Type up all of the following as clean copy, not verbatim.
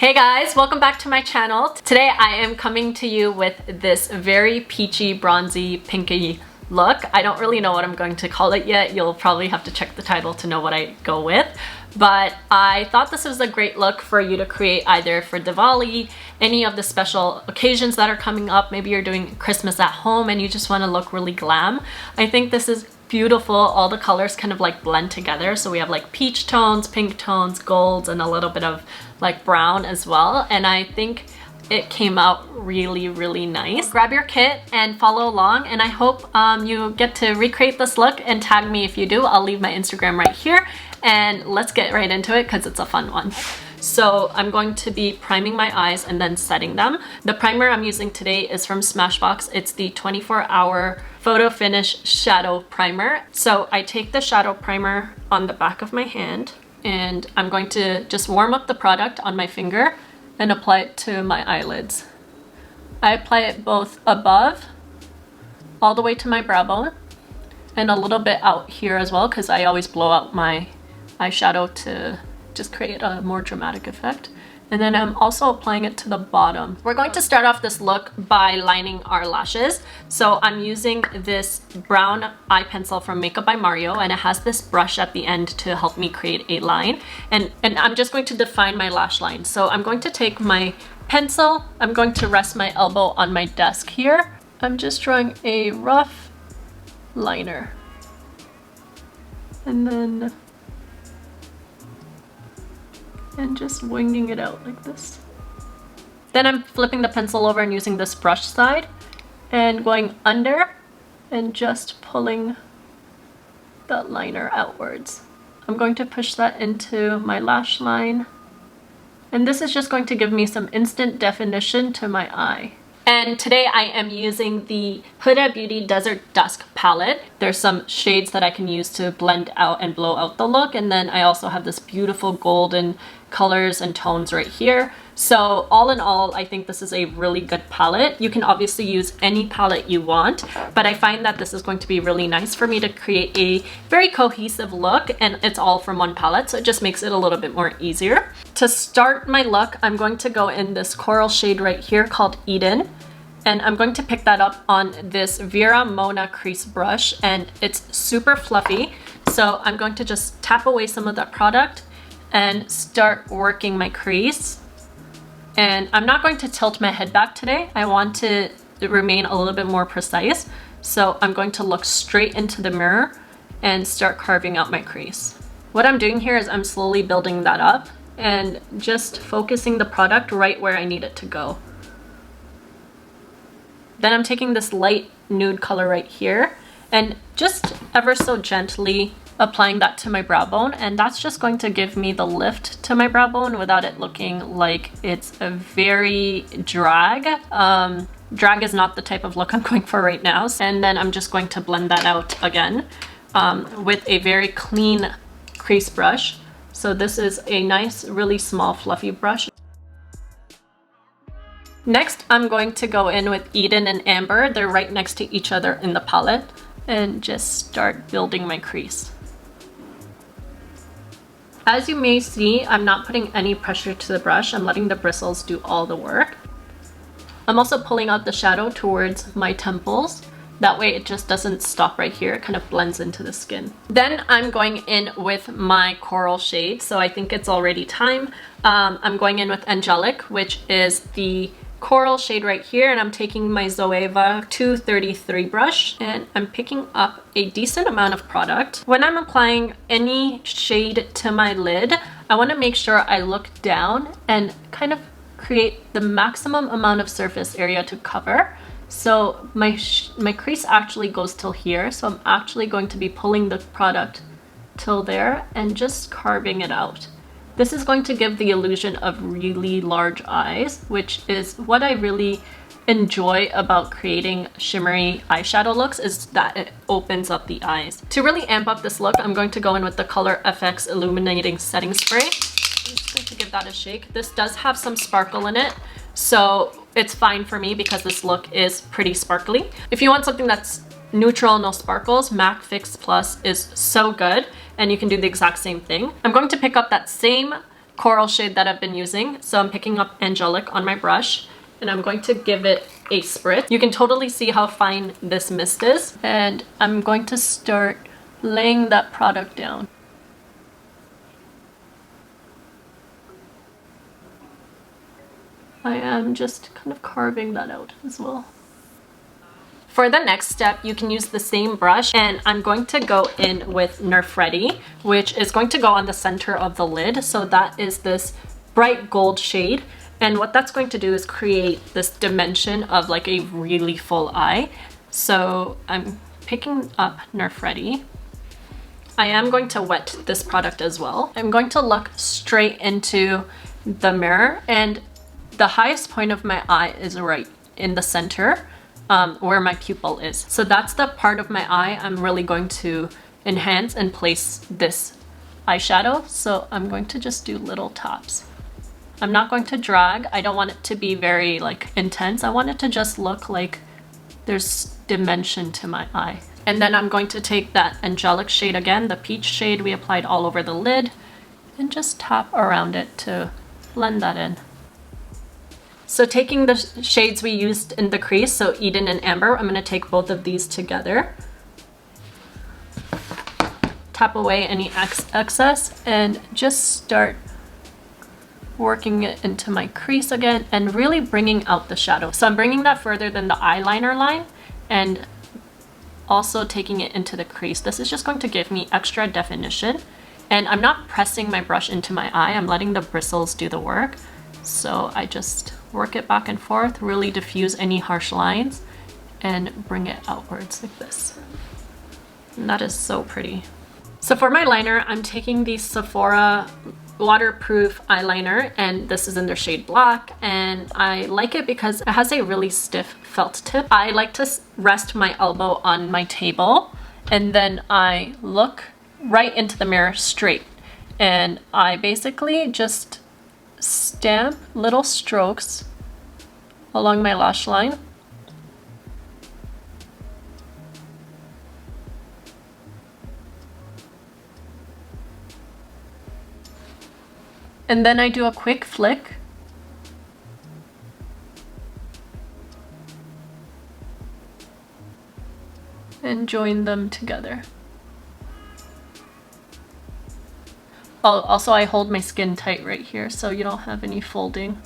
Hey guys, welcome back to my channel. Today I am coming to you with this very peachy, bronzy, pinky look. I don't really know what I'm going to call it yet. You'll probably have to check the title to know what I go with. But I thought this was a great look for you to create either for Diwali, any of the special occasions that are coming up. Maybe you're doing Christmas at home and you just want to look really glam. I think this is beautiful. All the colors kind of like blend together. So we have like peach tones, pink tones, golds, and a little bit of like brown as well. And I think it came out really nice. Grab your kit and follow along, and I hope you get to recreate this look and tag me if you do. I'll leave my Instagram right here, and let's get right into it because it's a fun one. So I'm going to be priming my eyes and then setting them. The primer I'm using today is from Smashbox. It's the 24-hour Photo Finish Shadow Primer. So I take the shadow primer on the back of my hand, and I'm going to just warm up the product on my finger and apply it to my eyelids. I apply it both above, all the way to my brow bone, and a little bit out here as well, because I always blow out my eyeshadow to just create a more dramatic effect. And then I'm also applying it to the bottom. We're going to start off this look by lining our lashes. So I'm using this brown eye pencil from Makeup by Mario, and it has this brush at the end to help me create a line. And I'm just going to define my lash line. So I'm going to take my pencil, I'm going to rest my elbow on my desk here. I'm just drawing a rough liner. And just winging it out like this. Then I'm flipping the pencil over and using this brush side and going under and just pulling that liner outwards. I'm going to push that into my lash line, and this is just going to give me some instant definition to my eye. And today I am using the Huda Beauty Desert Dusk palette. There's some shades that I can use to blend out and blow out the look, and then I also have this beautiful golden colors and tones right here. So all in all, I think this is a really good palette. You can obviously use any palette you want, but I find that this is going to be really nice for me to create a very cohesive look, and it's all from one palette, so it just makes it a little bit more easier. To start my look, I'm going to go in this coral shade right here called Eden, and I'm going to pick that up on this Vera Mona crease brush, and it's super fluffy. So I'm going to just tap away some of that product and start working my crease. And I'm not going to tilt my head back today. I want to remain a little bit more precise. So I'm going to look straight into the mirror and start carving out my crease. What I'm doing here is I'm slowly building that up and just focusing the product right where I need it to go. Then I'm taking this light nude color right here and just ever so gently applying that to my brow bone, and that's just going to give me the lift to my brow bone without it looking like it's a very drag. Drag is not the type of look I'm going for right now. And then I'm just going to blend that out again with a very clean crease brush. So this is a nice, really small, fluffy brush. Next, I'm going to go in with Eden and Amber. They're right next to each other in the palette, and just start building my crease. As you may see, I'm not putting any pressure to the brush. I'm letting the bristles do all the work. I'm also pulling out the shadow towards my temples. That way it just doesn't stop right here. It kind of blends into the skin. Then I'm going in with my coral shade. So I think it's already time. I'm going in with Angelic, which is the coral shade right here, and I'm taking my Zoeva 233 brush, and I'm picking up a decent amount of product. When I'm applying any shade to my lid, I want to make sure I look down and kind of create the maximum amount of surface area to cover. So my crease actually goes till here, so I'm actually going to be pulling the product till there and just carving it out. This is going to give the illusion of really large eyes, which is what I really enjoy about creating shimmery eyeshadow looks, is that it opens up the eyes. To really amp up this look, I'm going to go in with the Color FX Illuminating Setting Spray. I'm just going to give that a shake. This does have some sparkle in it, so it's fine for me because this look is pretty sparkly. If you want something that's neutral, no sparkles, MAC Fix Plus is so good, and you can do the exact same thing. I'm going to pick up that same coral shade that I've been using. So I'm picking up Angelic on my brush and I'm going to give it a spritz. You can totally see how fine this mist is. And I'm going to start laying that product down. I am just kind of carving that out as well. For the next step, you can use the same brush and I'm going to go in with Nerf Ready, which is going to go on the center of the lid. So that is this bright gold shade. And what that's going to do is create this dimension of like a really full eye. So I'm picking up Nerf Ready. I am going to wet this product as well. I'm going to look straight into the mirror and the highest point of my eye is right in the center. Where my pupil is. So that's the part of my eye I'm really going to enhance and place this eyeshadow. So I'm going to just do little taps. I'm not going to drag. I don't want it to be very like intense. I want it to just look like there's dimension to my eye. And then I'm going to take that Angelic shade again, the peach shade we applied all over the lid, and just tap around it to blend that in. So taking the shades we used in the crease, so Eden and Amber, I'm going to take both of these together. Tap away any excess and just start working it into my crease again and really bringing out the shadow. So I'm bringing that further than the eyeliner line and also taking it into the crease. This is just going to give me extra definition. And I'm not pressing my brush into my eye. I'm letting the bristles do the work. So I just work it back and forth, really diffuse any harsh lines and bring it outwards like this. And that is so pretty. So for my liner, I'm taking the Sephora Waterproof Eyeliner and this is in their shade Black and I like it because it has a really stiff felt tip. I like to rest my elbow on my table and then I look right into the mirror straight and I basically just stamp little strokes along my lash line. And then I do a quick flick. And join them together. Also, I hold my skin tight right here so you don't have any folding.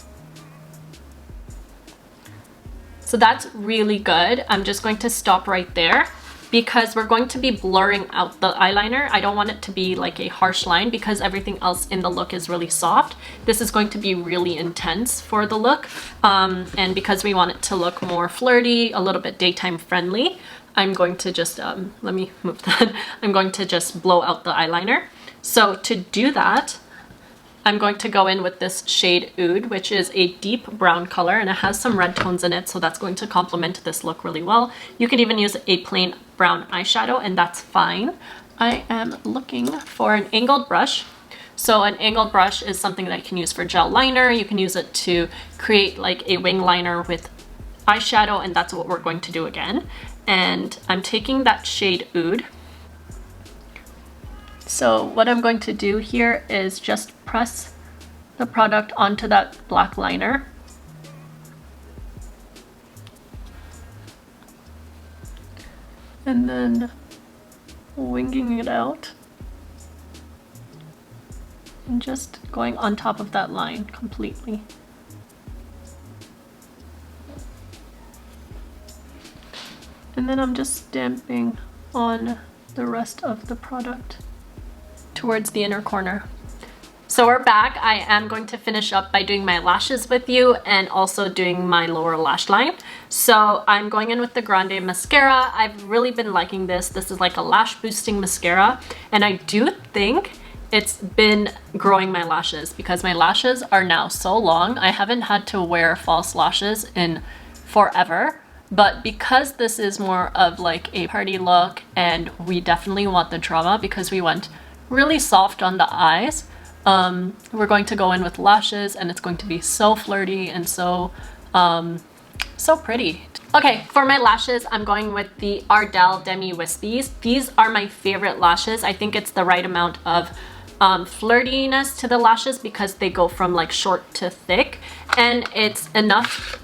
So that's really good. I'm just going to stop right there because we're going to be blurring out the eyeliner. I don't want it to be like a harsh line because everything else in the look is really soft. This is going to be really intense for the look. And because we want it to look more flirty, a little bit daytime friendly, I'm going to just, let me move that. I'm going to just blow out the eyeliner. So to do that, I'm going to go in with this shade Oud, which is a deep brown color and it has some red tones in it. So that's going to complement this look really well. You could even use a plain brown eyeshadow and that's fine. I am looking for an angled brush. So an angled brush is something that you can use for gel liner. You can use it to create like a wing liner with eyeshadow and that's what we're going to do again. And I'm taking that shade Oud. So what I'm going to do here is just press the product onto that black liner. And then winging it out. And just going on top of that line completely. And then I'm just stamping on the rest of the product towards the inner corner. So we're back. I am going to finish up by doing my lashes with you and also doing my lower lash line. So I'm going in with the Grande mascara. I've really been liking this. This is like a lash boosting mascara and I do think it's been growing my lashes because my lashes are now so long. I haven't had to wear false lashes in forever. But because this is more of like a party look and we definitely want the drama because we went really soft on the eyes, we're going to go in with lashes and it's going to be so flirty and so pretty. Okay, for my lashes, I'm going with the Ardell Demi Wispies. These are my favorite lashes. I think it's the right amount of flirtiness to the lashes because they go from like short to thick, and it's enough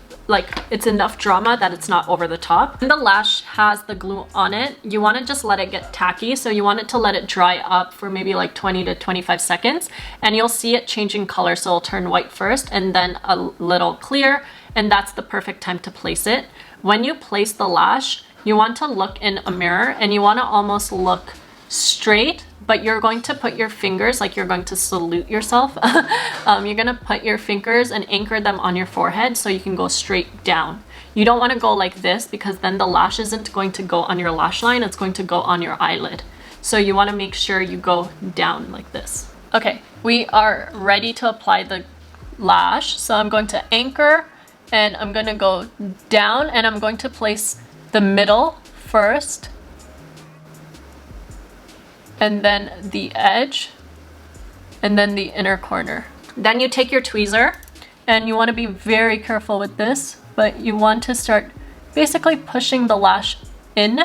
drama that it's not over the top. When the lash has the glue on it, you want to just let it get tacky. So you want it to let it dry up for maybe like 20 to 25 seconds, and you'll see it changing color. So it'll turn white first and then a little clear, and that's the perfect time to place it. When you place the lash, you want to look in a mirror and you want to almost look straight, but you're going to put your fingers like you're going to salute yourself. You're going to put your fingers and anchor them on your forehead so you can go straight down. You don't want to go like this because then the lash isn't going to go on your lash line, it's going to go on your eyelid. So you want to make sure you go down like this. Okay, we are ready to apply the lash. So I'm going to anchor and I'm going to go down, and I'm going to place the middle first, and then the edge, and then the inner corner. Then you take your tweezer, and you want to be very careful with this, but you want to start basically pushing the lash in.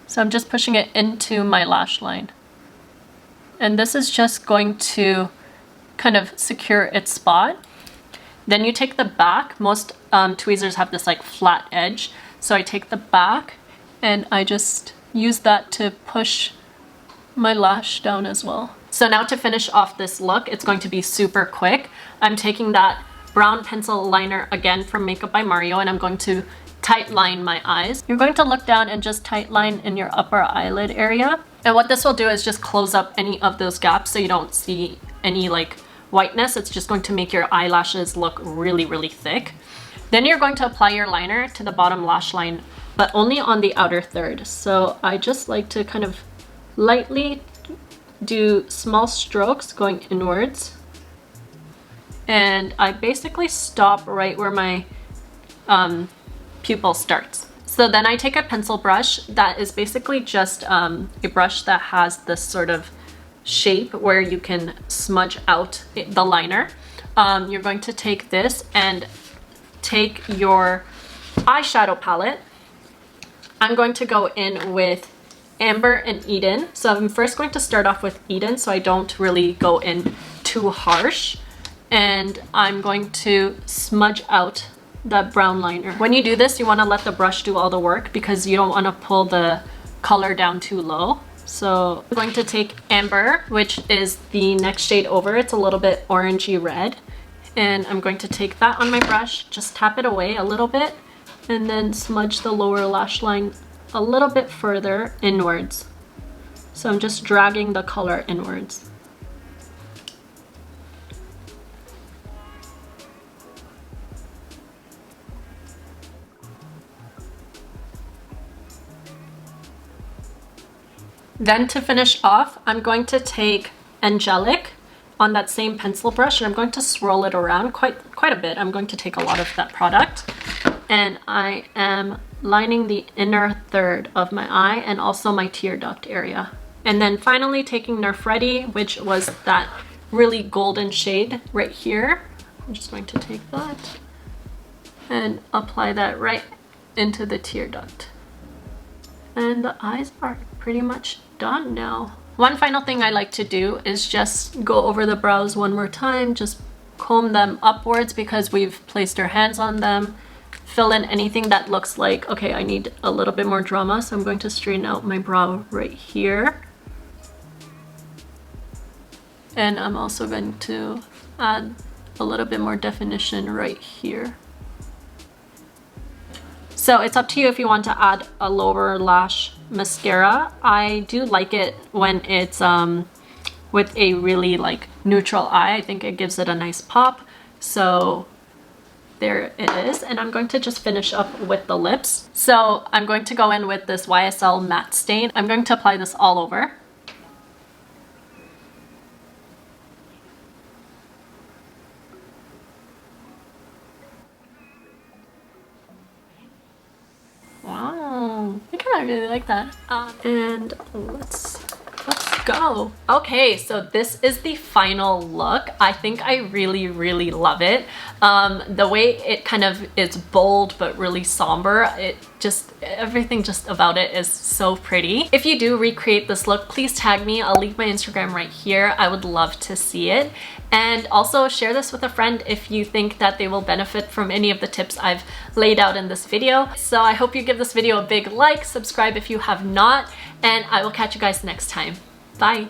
So I'm just pushing it into my lash line. And this is just going to kind of secure its spot. Then you take the back. Most tweezers have this like flat edge. So I take the back and I just use that to push my lash down as well. So now to finish off this look, it's going to be super quick. I'm taking that brown pencil liner again from Makeup by Mario, and I'm going to tight line my eyes. You're going to look down and just tight line in your upper eyelid area. And what this will do is just close up any of those gaps so you don't see any like whiteness. It's just going to make your eyelashes look really, really thick. Then you're going to apply your liner to the bottom lash line, but only on the outer third. So I just like to kind of lightly do small strokes going inwards. And I basically stop right where my pupil starts. So then I take a pencil brush that is basically just a brush that has this sort of shape where you can smudge out the liner. You're going to take this and take your eyeshadow palette. I'm going to go in with Amber and Eden. So I'm first going to start off with Eden so I don't really go in too harsh. And I'm going to smudge out that brown liner. When you do this, you want to let the brush do all the work because you don't want to pull the color down too low. So I'm going to take Amber, which is the next shade over. It's a little bit orangey red. And I'm going to take that on my brush, just tap it away a little bit, and then smudge the lower lash line a little bit further inwards. So I'm just dragging the color inwards. Then to finish off, I'm going to take Angelic on that same pencil brush, and I'm going to swirl it around quite a bit. I'm going to take a lot of that product, and I am lining the inner third of my eye and also my tear duct area. And then finally taking Nerf Ready, which was that really golden shade right here. I'm just going to take that and apply that right into the tear duct. And the eyes are pretty much done now. One final thing I like to do is just go over the brows one more time, just comb them upwards because we've placed our hands on them. Fill in anything that looks like, okay, I need a little bit more drama, so I'm going to straighten out my brow right here. And I'm also going to add a little bit more definition right here. So it's up to you if you want to add a lower lash mascara. I do like it when it's with a really like neutral eye. I think it gives it a nice pop. So there it is. And I'm going to just finish up with the lips. So I'm going to go in with this YSL matte stain. I'm going to apply this all over. Wow, I kind of really like that. And let's go. Okay, so this is the final look. I think I really love it. The way it kind of is bold but really somber, just everything just about it is so pretty. If you do recreate this look, please tag me. I'll leave my Instagram right here. I would love to see it. And also share this with a friend if you think that they will benefit from any of the tips I've laid out in this video. So I hope you give this video a big like, subscribe if you have not, and I will catch you guys next time. Bye!